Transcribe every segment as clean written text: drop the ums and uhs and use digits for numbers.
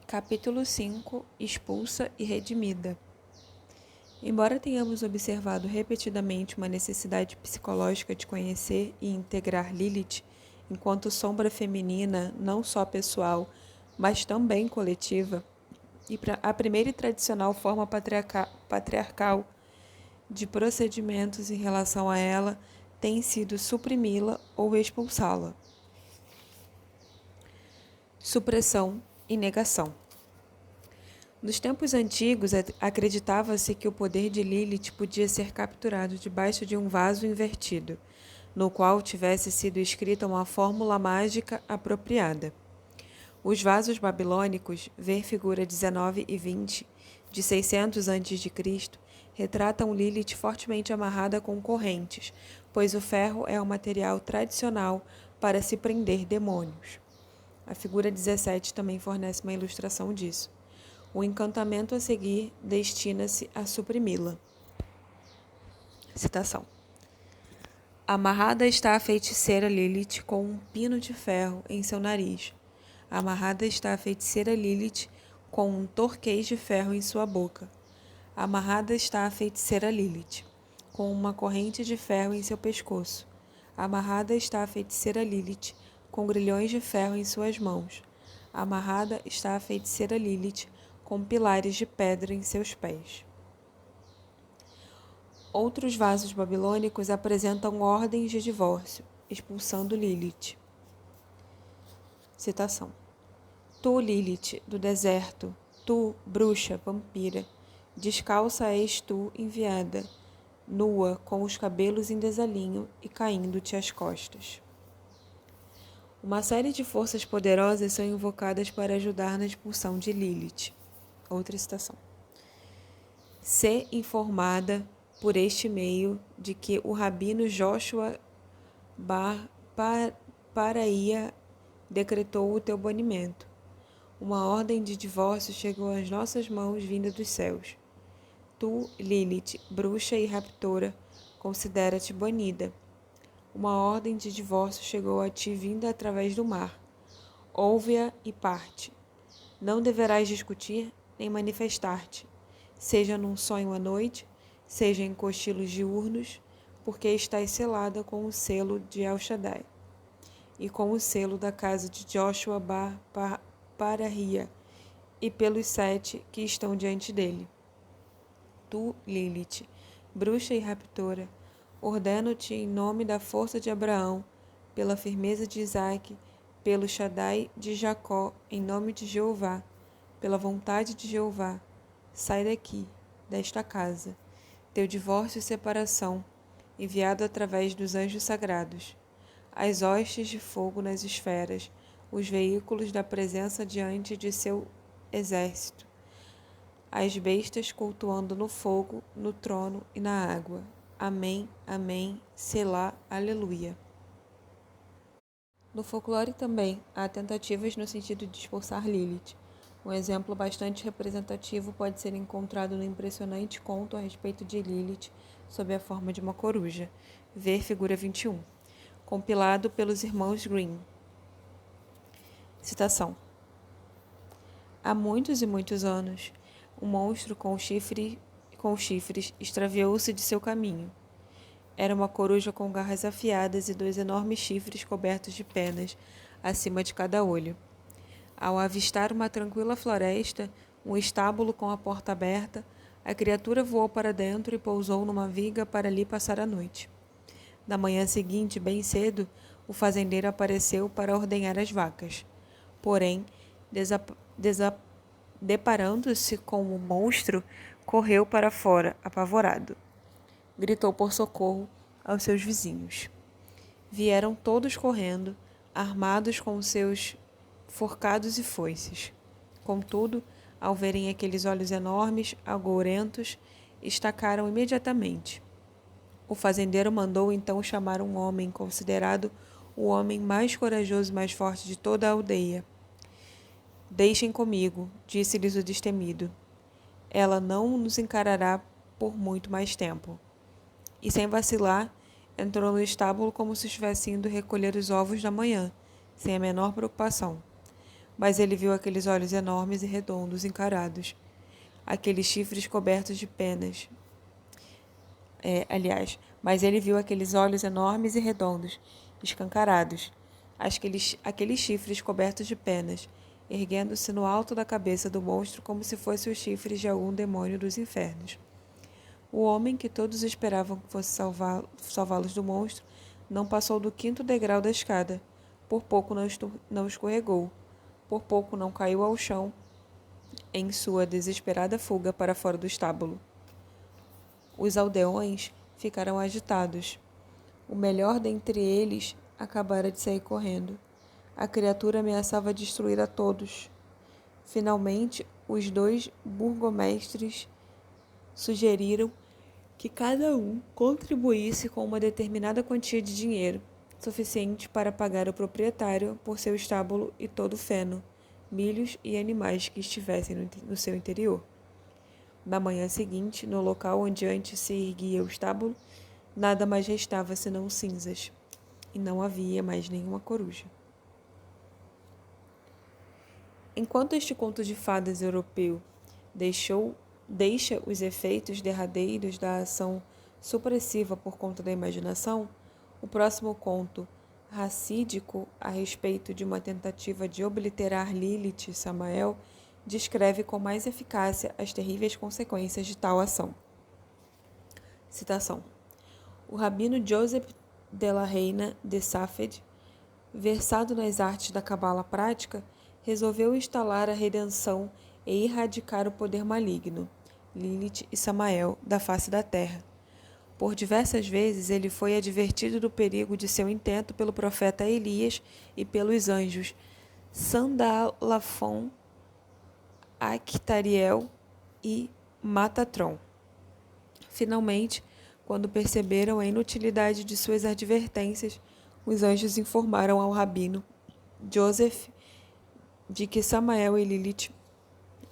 Capítulo 5 Expulsa e redimida. Embora tenhamos observado repetidamente uma necessidade psicológica de conhecer e integrar Lilith enquanto sombra feminina não só pessoal, mas também coletiva, e a primeira e tradicional forma patriarcal de procedimentos em relação a ela tem sido suprimi-la ou expulsá-la. Supressão e negação. Nos tempos antigos, acreditava-se que o poder de Lilith podia ser capturado debaixo de um vaso invertido, no qual tivesse sido escrita uma fórmula mágica apropriada. Os vasos babilônicos, ver figura 19 e 20, de 600 a.C., retratam Lilith fortemente amarrada com correntes, pois o ferro é o material tradicional para se prender demônios. A figura 17 também fornece uma ilustração disso. O encantamento a seguir destina-se a suprimi-la. Citação. Amarrada está a feiticeira Lilith com um pino de ferro em seu nariz. Amarrada está a feiticeira Lilith com um torquês de ferro em sua boca. Amarrada está a feiticeira Lilith com uma corrente de ferro em seu pescoço. Amarrada está a feiticeira Lilith com grilhões de ferro em suas mãos. Amarrada está a feiticeira Lilith com pilares de pedra em seus pés. Outros vasos babilônicos apresentam ordens de divórcio, expulsando Lilith. Citação. Tu, Lilith, do deserto, tu, bruxa, vampira, descalça és tu, enviada, nua, com os cabelos em desalinho e caindo-te às costas. Uma série de forças poderosas são invocadas para ajudar na expulsão de Lilith. Outra citação. Sê informada por este meio de que o rabino Joshua bar Paraía decretou o teu banimento. Uma ordem de divórcio chegou às nossas mãos vinda dos céus. Tu, Lilith, bruxa e raptora, considera-te banida. Uma ordem de divórcio chegou a ti vinda através do mar. Ouve-a e parte. Não deverás discutir nem manifestar-te, seja num sonho à noite, seja em cochilos diurnos, porque estás selada com o selo de El Shaddai e com o selo da casa de Joshua bar Paraía e pelos 7 que estão diante dele. Tu, Lilith, bruxa e raptora, ordeno-te em nome da força de Abraão, pela firmeza de Isaque, pelo Shaddai de Jacó, em nome de Jeová, pela vontade de Jeová, sai daqui, desta casa, teu divórcio e separação, enviado através dos anjos sagrados, as hostes de fogo nas esferas, os veículos da presença diante de seu exército, as bestas cultuando no fogo, no trono e na água. Amém, amém, Selá, aleluia. No folclore também há tentativas no sentido de expulsar Lilith. Um exemplo bastante representativo pode ser encontrado no impressionante conto a respeito de Lilith sob a forma de uma coruja, ver figura 21, compilado pelos irmãos Grimm. Citação. Há muitos e muitos anos, um monstro com chifres extraviou-se de seu caminho. Era uma coruja com garras afiadas e 2 enormes chifres cobertos de penas acima de cada olho. Ao avistar uma tranquila floresta, um estábulo com a porta aberta, a criatura voou para dentro e pousou numa viga para ali passar a noite. Na manhã seguinte, bem cedo, o fazendeiro apareceu para ordenhar as vacas. Porém, deparando-se com o monstro, correu para fora, apavorado. Gritou por socorro aos seus vizinhos. Vieram todos correndo, armados com seus forcados e foices. Contudo, ao verem aqueles olhos enormes, agourentos, estacaram imediatamente. O fazendeiro mandou então chamar um homem considerado o homem mais corajoso e mais forte de toda a aldeia. Deixem comigo, disse-lhes o destemido. Ela não nos encarará por muito mais tempo. E sem vacilar, entrou no estábulo como se estivesse indo recolher os ovos da manhã, sem a menor preocupação. Mas ele viu aqueles olhos enormes e redondos encarados, aqueles chifres cobertos de penas. Mas ele viu aqueles olhos enormes e redondos, escancarados, aqueles chifres cobertos de penas, erguendo-se no alto da cabeça do monstro como se fossem os chifres de algum demônio dos infernos. O homem que todos esperavam que fosse salvá-los do monstro não passou do 5º degrau da escada. Por pouco não escorregou. Por pouco não caiu ao chão em sua desesperada fuga para fora do estábulo. Os aldeões ficaram agitados. O melhor dentre eles acabara de sair correndo. A criatura ameaçava destruir a todos. Finalmente, os 2 burgomestres sugeriram que cada um contribuísse com uma determinada quantia de dinheiro, suficiente para pagar o proprietário por seu estábulo e todo o feno, milhos e animais que estivessem no seu interior. Na manhã seguinte, no local onde antes se erguia o estábulo, nada mais restava senão cinzas, e não havia mais nenhuma coruja. Enquanto este conto de fadas europeu deixa os efeitos derradeiros da ação supressiva por conta da imaginação, o próximo conto, racídico a respeito de uma tentativa de obliterar Lilith e Samael, descreve com mais eficácia as terríveis consequências de tal ação. Citação. O rabino Joseph de la Reina de Safed, versado nas artes da cabala prática, resolveu instalar a redenção e erradicar o poder maligno, Lilith e Samael, da face da terra. Por diversas vezes ele foi advertido do perigo de seu intento pelo profeta Elias e pelos anjos Sandalafon, Actariel e Matatron. Finalmente, quando perceberam a inutilidade de suas advertências, os anjos informaram ao rabino Joseph de que Samael e Lilith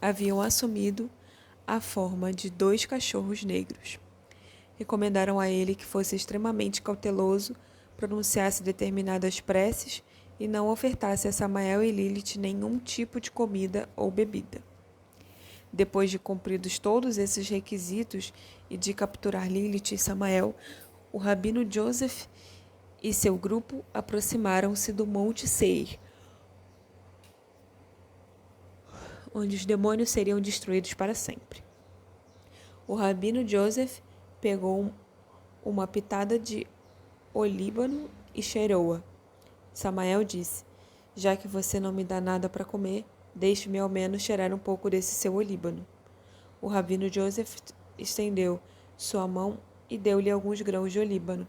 haviam assumido a forma de 2 cachorros negros. Recomendaram a ele que fosse extremamente cauteloso, pronunciasse determinadas preces e não ofertasse a Samael e Lilith nenhum tipo de comida ou bebida. Depois de cumpridos todos esses requisitos e de capturar Lilith e Samael, o rabino Joseph e seu grupo aproximaram-se do Monte Seir, onde os demônios seriam destruídos para sempre. O rabino Joseph pegou uma pitada de olíbano e cheirou-a. Samael disse: já que você não me dá nada para comer, deixe-me ao menos cheirar um pouco desse seu olíbano. O rabino Joseph estendeu sua mão e deu-lhe alguns grãos de olíbano.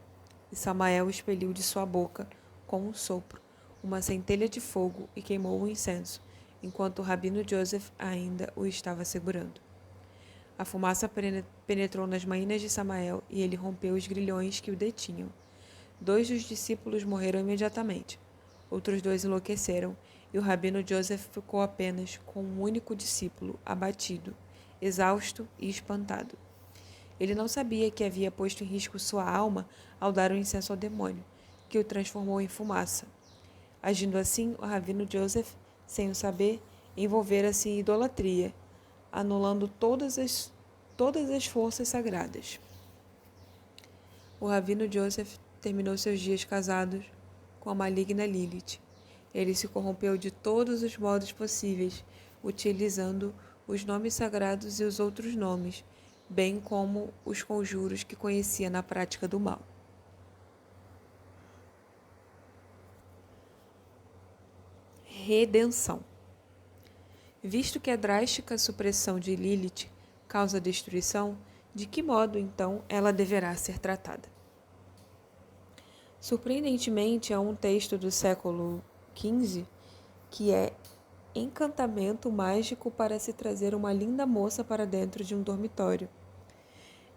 E Samael expeliu de sua boca, com um sopro, uma centelha de fogo e queimou o incenso, enquanto o rabino Joseph ainda o estava segurando. A fumaça penetrou nas narinas de Samael e ele rompeu os grilhões que o detinham. 2 dos discípulos morreram imediatamente. Outros 2 enlouqueceram, e o rabino Joseph ficou apenas com um único discípulo, abatido, exausto e espantado. Ele não sabia que havia posto em risco sua alma ao dar o incenso ao demônio, que o transformou em fumaça. Agindo assim, o rabino Joseph, sem o saber, envolvera-se em idolatria, anulando todas as forças sagradas. O rabino Joseph terminou seus dias casados com a maligna Lilith. Ele se corrompeu de todos os modos possíveis, utilizando os nomes sagrados e os outros nomes, bem como os conjuros que conhecia na prática do mal. Redenção. Visto que a drástica supressão de Lilith causa destruição, de que modo, então, ela deverá ser tratada? Surpreendentemente, há um texto do século XV que é encantamento mágico para se trazer uma linda moça para dentro de um dormitório.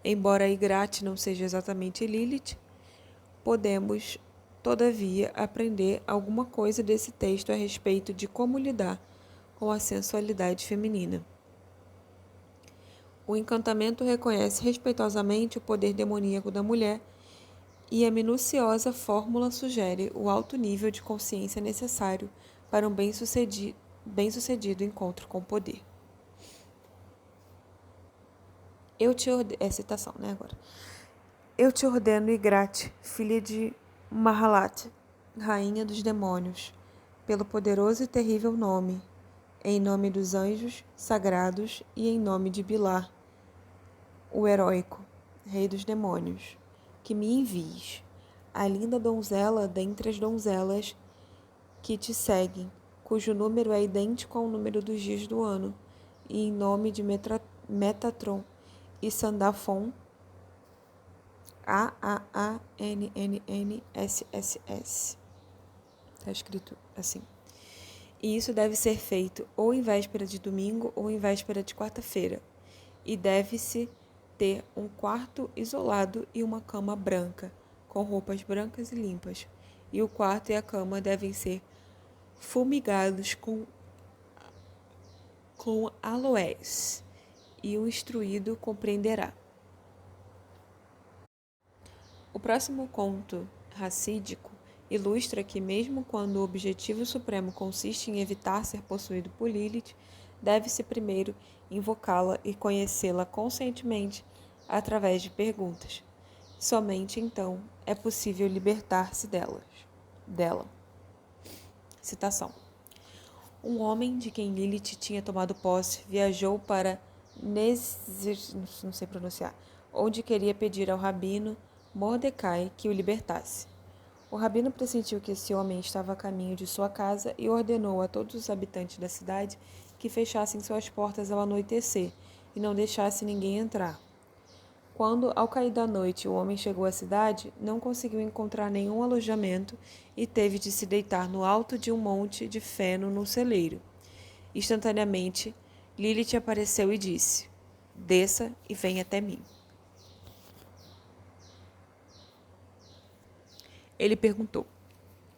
Embora Igrate não seja exatamente Lilith, podemos, todavia, aprender alguma coisa desse texto a respeito de como lidar com a sensualidade feminina. O encantamento reconhece respeitosamente o poder demoníaco da mulher e a minuciosa fórmula sugere o alto nível de consciência necessário para um bem-sucedido bem-sucedido encontro com o poder. Citação, né, agora. Eu te ordeno, Igrate, filha de Mahalat, rainha dos demônios, pelo poderoso e terrível nome, em nome dos anjos sagrados e em nome de Bilar, o heróico, rei dos demônios, que me envies, a linda donzela dentre as donzelas que te seguem, cujo número é idêntico ao número dos dias do ano, e em nome de Metatron e Sandafon, AAANNNSSS. Está escrito assim. E isso deve ser feito ou em véspera de domingo ou em véspera de quarta-feira. E deve-se ter um quarto isolado e uma cama branca, com roupas brancas e limpas. E o quarto e a cama devem ser fumigados com aloés. E o instruído compreenderá. O próximo conto racídico ilustra que, mesmo quando o objetivo supremo consiste em evitar ser possuído por Lilith, deve-se primeiro invocá-la e conhecê-la conscientemente através de perguntas. Somente então é possível libertar-se dela. Citação. Um homem de quem Lilith tinha tomado posse viajou para não sei pronunciar, onde queria pedir ao rabino Mordecai que o libertasse. O rabino pressentiu que esse homem estava a caminho de sua casa e ordenou a todos os habitantes da cidade que fechassem suas portas ao anoitecer e não deixasse ninguém entrar. Quando, ao cair da noite, o homem chegou à cidade, não conseguiu encontrar nenhum alojamento e teve de se deitar no alto de um monte de feno no celeiro. Instantaneamente, Lilith apareceu e disse: "Desça e venha até mim." Ele perguntou: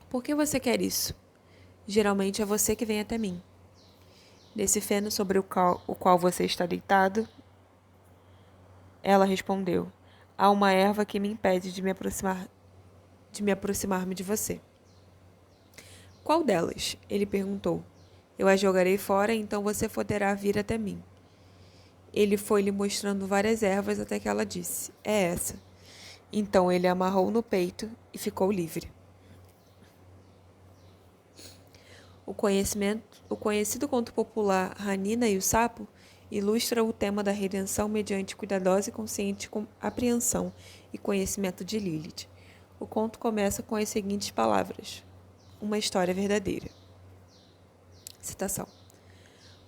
"Por que você quer isso? Geralmente é você que vem até mim." "Nesse feno sobre o qual você está deitado," ela respondeu, "há uma erva que me impede de me aproximar-me de você." "Qual delas?" ele perguntou. "Eu a jogarei fora, então você poderá vir até mim." Ele foi lhe mostrando várias ervas até que ela disse: "É essa." Então ele a amarrou no peito e ficou livre. O conhecido conto popular Hanina e o Sapo ilustra o tema da redenção mediante cuidadosa e consciente apreensão e conhecimento de Lilith. O conto começa com as seguintes palavras: uma história verdadeira. Citação.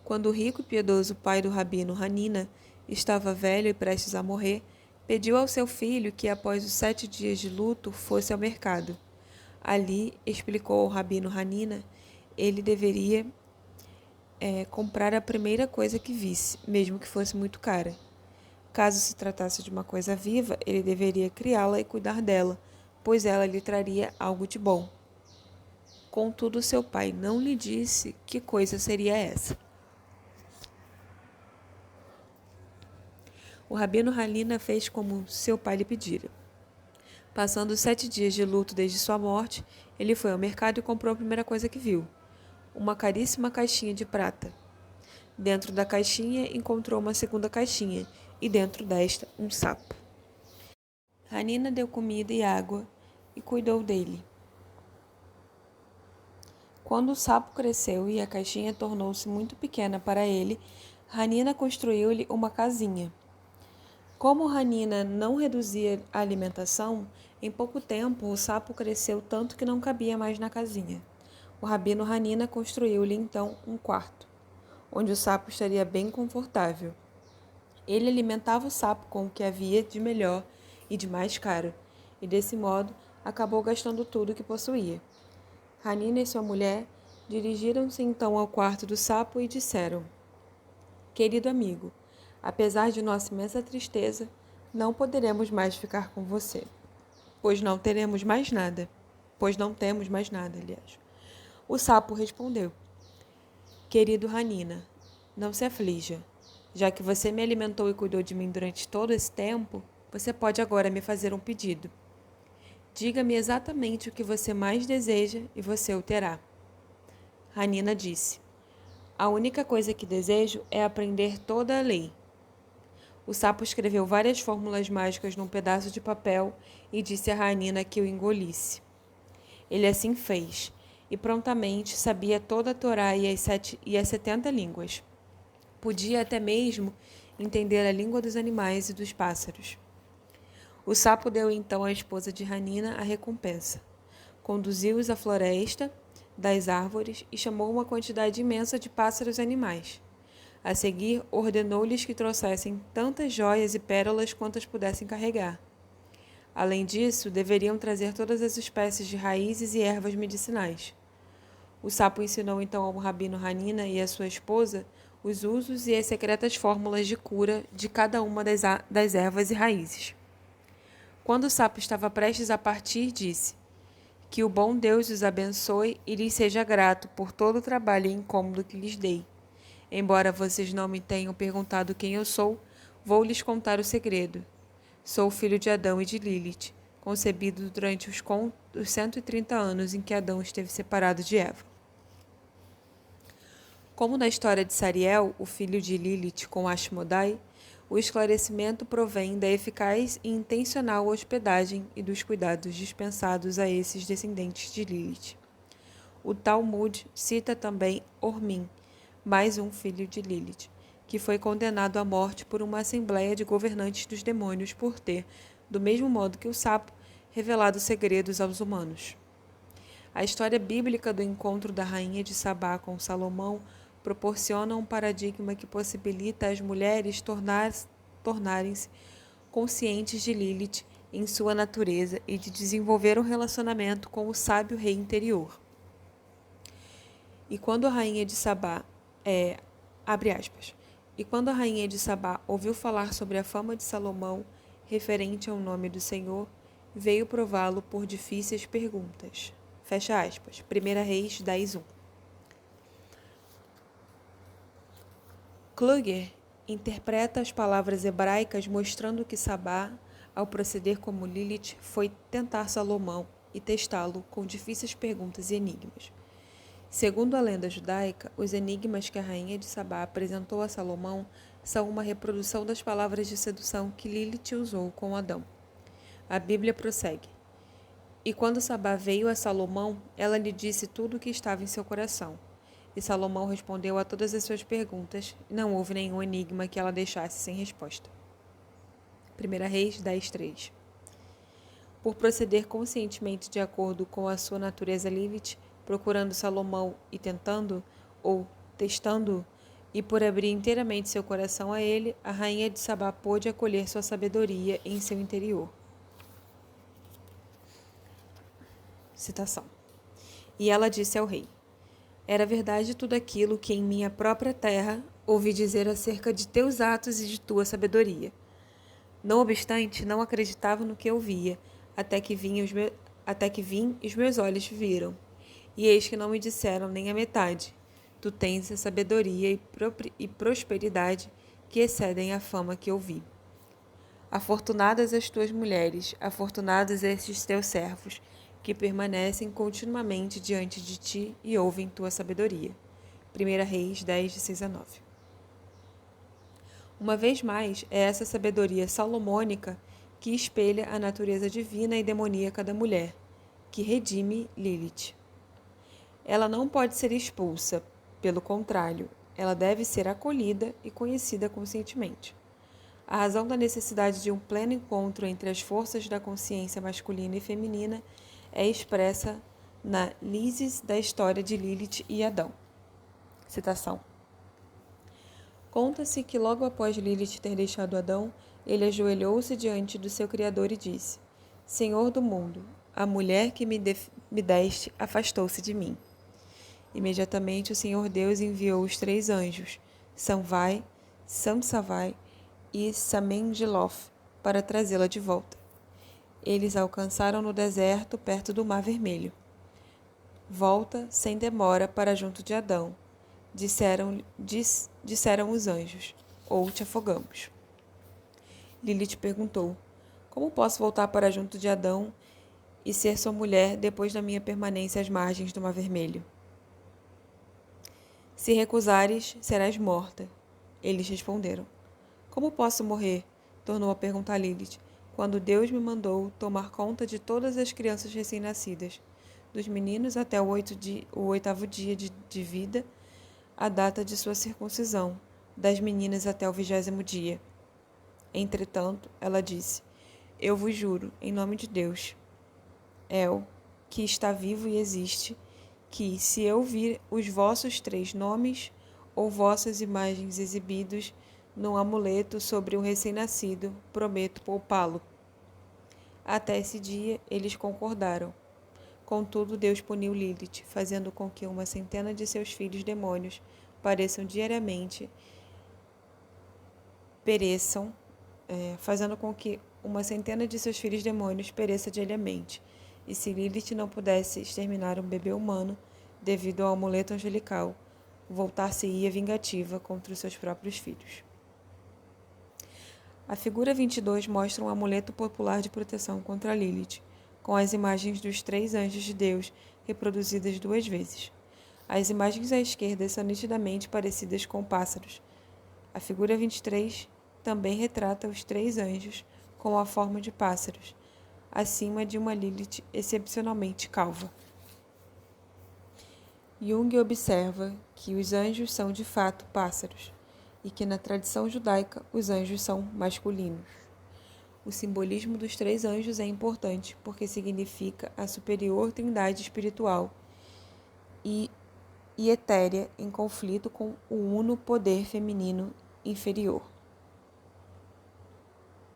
Quando o rico e piedoso pai do rabino Hanina estava velho e prestes a morrer, pediu ao seu filho que, após os 7 dias de luto, fosse ao mercado. Ali, explicou ao rabino Hanina, ele deveria comprar a primeira coisa que visse, mesmo que fosse muito cara. Caso se tratasse de uma coisa viva, ele deveria criá-la e cuidar dela, pois ela lhe traria algo de bom. Contudo, seu pai não lhe disse que coisa seria essa. O rabino Hanina fez como seu pai lhe pedira. Passando os 7 dias de luto desde sua morte, ele foi ao mercado e comprou a primeira coisa que viu: uma caríssima caixinha de prata. Dentro da caixinha encontrou uma segunda caixinha, e dentro desta um sapo. Hanina deu comida e água e cuidou dele. Quando o sapo cresceu e a caixinha tornou-se muito pequena para ele, Hanina construiu-lhe uma casinha. Como Hanina não reduzia a alimentação, em pouco tempo o sapo cresceu tanto que não cabia mais na casinha. O rabino Hanina construiu-lhe então um quarto, onde o sapo estaria bem confortável. Ele alimentava o sapo com o que havia de melhor e de mais caro, e desse modo acabou gastando tudo o que possuía. Hanina e sua mulher dirigiram-se então ao quarto do sapo e disseram: "Querido amigo, apesar de nossa imensa tristeza, não poderemos mais ficar com você, pois não temos mais nada, aliás." O sapo respondeu: "Querido Hanina, não se aflija. Já que você me alimentou e cuidou de mim durante todo esse tempo, você pode agora me fazer um pedido. Diga-me exatamente o que você mais deseja e você o terá." Hanina disse: A única coisa que desejo é aprender toda a lei. O sapo escreveu várias fórmulas mágicas num pedaço de papel e disse a Ranina que o engolisse. Ele assim fez, e prontamente sabia toda a Torá e as 70 línguas. Podia até mesmo entender a língua dos animais e dos pássaros. O sapo deu então à esposa de Ranina a recompensa. Conduziu-os à floresta das árvores e chamou uma quantidade imensa de pássaros e animais. A seguir, ordenou-lhes que trouxessem tantas joias e pérolas quantas pudessem carregar. Além disso, deveriam trazer todas as espécies de raízes e ervas medicinais. O sapo ensinou então ao rabino Hanina e à sua esposa os usos e as secretas fórmulas de cura de cada uma das ervas e raízes. Quando o sapo estava prestes a partir, disse: Que o bom Deus os abençoe e lhes seja grato por todo o trabalho e incômodo que lhes dei. Embora vocês não me tenham perguntado quem eu sou, vou lhes contar o segredo. Sou filho de Adão e de Lilith, concebido durante os 130 anos em que Adão esteve separado de Eva. Como na história de Sariel, o filho de Lilith com Ashmodai, o esclarecimento provém da eficaz e intencional hospedagem e dos cuidados dispensados a esses descendentes de Lilith. O Talmud cita também Ormin, mais um filho de Lilith, que foi condenado à morte por uma assembleia de governantes dos demônios por ter, do mesmo modo que o sapo, revelado segredos aos humanos. A história bíblica do encontro da rainha de Sabá com Salomão proporciona um paradigma que possibilita às mulheres tornarem-se conscientes de Lilith em sua natureza e de desenvolver um relacionamento com o sábio rei interior. E quando a rainha de Sabá E quando a rainha de Sabá ouviu falar sobre a fama de Salomão, referente ao nome do Senhor, veio prová-lo por difíceis perguntas. Fecha aspas. 1 Reis 10:1. Kluger interpreta as palavras hebraicas mostrando que Sabá, ao proceder como Lilith, foi tentar Salomão e testá-lo com difíceis perguntas e enigmas. Segundo a lenda judaica, os enigmas que a rainha de Sabá apresentou a Salomão são uma reprodução das palavras de sedução que Lilith usou com Adão. A Bíblia prossegue. E quando Sabá veio a Salomão, ela lhe disse tudo o que estava em seu coração. E Salomão respondeu a todas as suas perguntas, e não houve nenhum enigma que ela deixasse sem resposta. 1 Reis 10:3. Por proceder conscientemente de acordo com a sua natureza Lilith, procurando Salomão e tentando, ou testando, e por abrir inteiramente seu coração a ele, a rainha de Sabá pôde acolher sua sabedoria em seu interior. Citação. E ela disse ao rei: Era verdade tudo aquilo que em minha própria terra ouvi dizer acerca de teus atos e de tua sabedoria. Não obstante, não acreditava no que eu via, até que vim e os meus olhos viram. E eis que não me disseram nem a metade. Tu tens a sabedoria e prosperidade que excedem a fama que ouvi. Afortunadas as tuas mulheres, afortunados estes teus servos, que permanecem continuamente diante de ti e ouvem tua sabedoria. 1 Reis 10:6-9. Uma vez mais, é essa sabedoria salomônica que espelha a natureza divina e demoníaca da mulher, que redime Lilith. Ela não pode ser expulsa, pelo contrário, ela deve ser acolhida e conhecida conscientemente. A razão da necessidade de um pleno encontro entre as forças da consciência masculina e feminina é expressa na lises da história de Lilith e Adão. Citação. Conta-se que logo após Lilith ter deixado Adão, ele ajoelhou-se diante do seu Criador e disse: Senhor do mundo, a mulher que me deste afastou-se de mim. Imediatamente o Senhor Deus enviou os 3 anjos, Samvai, Samsavai e Samengelof, para trazê-la de volta. Eles a alcançaram no deserto, perto do Mar Vermelho. Volta, sem demora, para junto de Adão. Disseram os anjos, ou te afogamos. Lilith perguntou, como posso voltar para junto de Adão e ser sua mulher depois da minha permanência às margens do Mar Vermelho? Se recusares, serás morta. Eles responderam. Como posso morrer? Tornou a perguntar Lilith, quando Deus me mandou tomar conta de todas as crianças recém-nascidas, dos meninos até o 8º dia de vida, a data de sua circuncisão, das meninas até o 20º dia. Entretanto, ela disse, eu vos juro, em nome de Deus, El, que está vivo e existe, que, se eu vir os vossos 3 nomes ou vossas imagens exibidos num amuleto sobre um recém-nascido, prometo poupá-lo. Até esse dia, eles concordaram. Contudo, Deus puniu Lilith, fazendo com que 100 de seus filhos demônios pereçam diariamente, fazendo com que 100 de seus filhos demônios pereça diariamente. E se Lilith não pudesse exterminar um bebê humano devido ao amuleto angelical, voltar-se-ia vingativa contra os seus próprios filhos. A figura 22 mostra um amuleto popular de proteção contra Lilith, com as imagens dos 3 anjos de Deus reproduzidas 2 vezes. As imagens à esquerda são nitidamente parecidas com pássaros. A figura 23 também retrata os 3 anjos com a forma de pássaros, acima de uma Lilith excepcionalmente calva. Jung observa que os anjos são de fato pássaros e que na tradição judaica os anjos são masculinos. O simbolismo dos 3 anjos é importante porque significa a superior trindade espiritual e etérea em conflito com o uno poder feminino inferior.